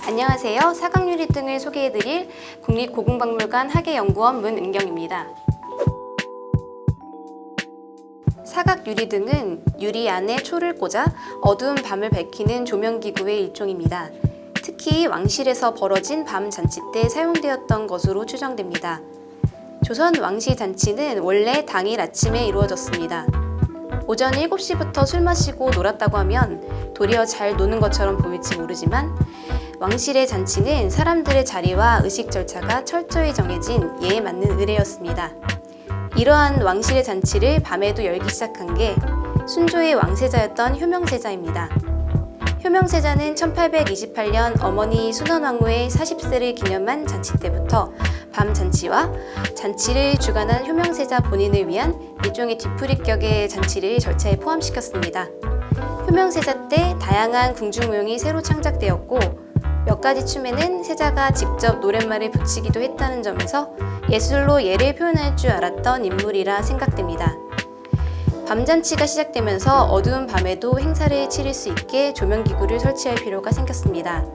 안녕하세요. 사각유리 등을 소개해드릴 국립고궁박물관 학예연구원 문은경입니다. 사각유리 등은 유리 안에 초를 꽂아 어두운 밤을 밝히는 조명기구의 일종입니다. 특히 왕실에서 벌어진 밤 잔치 때 사용되었던 것으로 추정됩니다. 조선 왕실 잔치는 원래 당일 아침에 이루어졌습니다. 오전 7시부터 술 마시고 놀았다고 하면 도리어 잘 노는 것처럼 보일지 모르지만 왕실의 잔치는 사람들의 자리와 의식 절차가 철저히 정해진 예에 맞는 의례였습니다. 이러한 왕실의 잔치를 밤에도 열기 시작한 게 순조의 왕세자였던 효명세자입니다. 효명세자는 1828년 어머니 순원왕후의 40세를 기념한 잔치 때부터 밤 잔치와 잔치를 주관한 효명세자 본인을 위한 일종의 뒤풀이격의 잔치를 절차에 포함시켰습니다. 효명세자 때 다양한 궁중무용이 새로 창작되었고 몇 가지 춤에는 세자가 직접 노랫말을 붙이기도 했다는 점에서 예술로 예를 표현할 줄 알았던 인물이라 생각됩니다. 밤잔치가 시작되면서 어두운 밤에도 행사를 치를 수 있게 조명기구를 설치할 필요가 생겼습니다.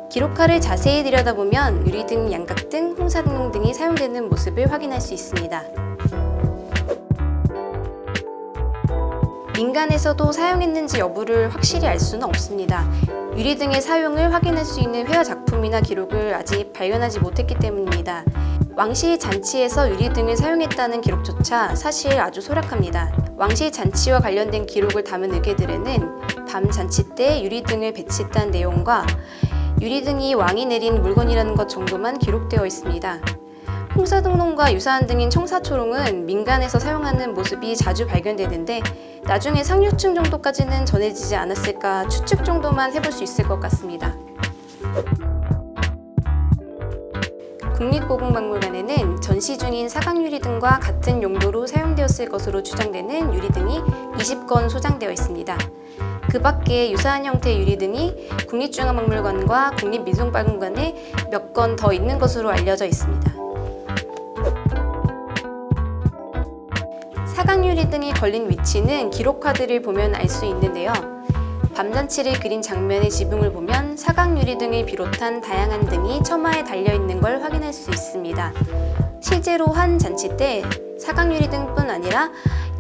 기록화를 자세히 들여다보면 유리등, 양각등, 홍사등 등이 사용되는 모습을 확인할 수 있습니다. 민간에서도 사용했는지 여부를 확실히 알 수는 없습니다. 유리등의 사용을 확인할 수 있는 회화 작품이나 기록을 아직 발견하지 못했기 때문입니다. 왕실 잔치에서 유리등을 사용했다는 기록조차 사실 아주 소략합니다. 왕실 잔치와 관련된 기록을 담은 의궤들에는 밤 잔치 때 유리등을 배치했다는 내용과 유리등이 왕이 내린 물건이라는 것 정도만 기록되어 있습니다. 홍사등롱과 유사한 등인 청사초롱은 민간에서 사용하는 모습이 자주 발견되는데 나중에 상류층 정도까지는 전해지지 않았을까 추측 정도만 해볼 수 있을 것 같습니다. 국립고궁박물관에는 전시 중인 사각유리등과 같은 용도로 사용되었을 것으로 추정되는 유리등이 20건 소장되어 있습니다. 그 밖에 유사한 형태의 유리등이 국립중앙박물관과 국립민속박물관에 몇 건 더 있는 것으로 알려져 있습니다. 사각유리등이 걸린 위치는 기록화들을 보면 알 수 있는데요. 밤잔치를 그린 장면의 지붕을 보면 사각유리등을 비롯한 다양한 등이 처마에 달려있는 걸 확인할 수 있습니다. 실제로 한 잔치 때 사각유리등뿐 아니라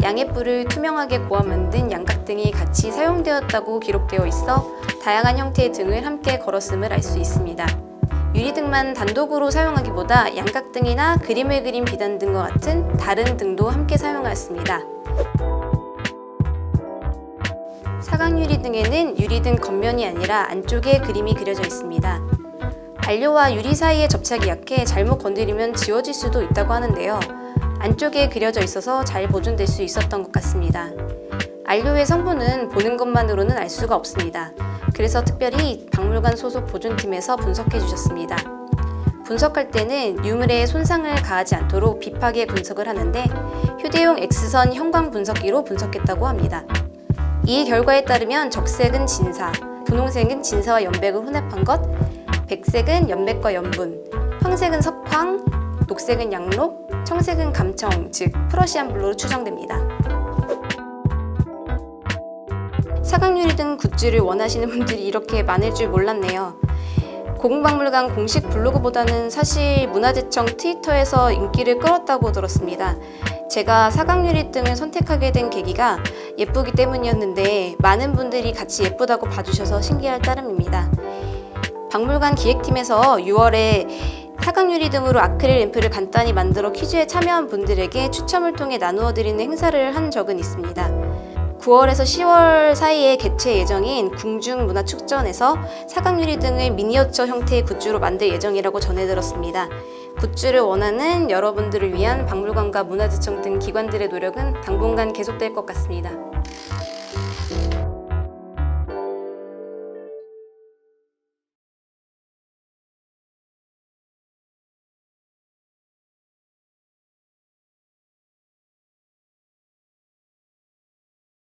양횃불을 투명하게 고아 만든 양각등이 같이 사용되었다고 기록되어 있어 다양한 형태의 등을 함께 걸었음을 알 수 있습니다. 유리등만 단독으로 사용하기보다 양각등이나 그림을 그린 비단등과 같은 다른 등도 함께 사용하였습니다. 사각유리등에는 유리등 겉면이 아니라 안쪽에 그림이 그려져 있습니다. 안료와 유리 사이의 접착이 약해 잘못 건드리면 지워질 수도 있다고 하는데요. 안쪽에 그려져 있어서 잘 보존될 수 있었던 것 같습니다. 안료의 성분은 보는 것만으로는 알 수가 없습니다. 그래서 특별히 박물관 소속 보존팀에서 분석해 주셨습니다. 분석할 때는 유물에 손상을 가하지 않도록 빗하게 분석을 하는데 휴대용 X선 형광 분석기로 분석했다고 합니다. 이 결과에 따르면 적색은 진사, 분홍색은 진사와 연백을 혼합한 것, 백색은 연백과 연분, 황색은 석황, 녹색은 양록, 청색은 감청, 즉 프러시안 블루로 추정됩니다. 사각유리 등 굿즈를 원하시는 분들이 이렇게 많을 줄 몰랐네요. 고궁박물관 공식 블로그보다는 사실 문화재청 트위터에서 인기를 끌었다고 들었습니다. 제가 사각유리 등을 선택하게 된 계기가 예쁘기 때문이었는데 많은 분들이 같이 예쁘다고 봐주셔서 신기할 따름입니다. 박물관 기획팀에서 6월에 사각유리 등으로 아크릴 램프를 간단히 만들어 퀴즈에 참여한 분들에게 추첨을 통해 나누어 드리는 행사를 한 적은 있습니다. 9월에서 10월 사이에 개최 예정인 궁중문화축전에서 사각유리 등을 미니어처 형태의 굿즈로 만들 예정이라고 전해 들었습니다. 굿즈를 원하는 여러분들을 위한 박물관과 문화재청 등 기관들의 노력은 당분간 계속될 것 같습니다.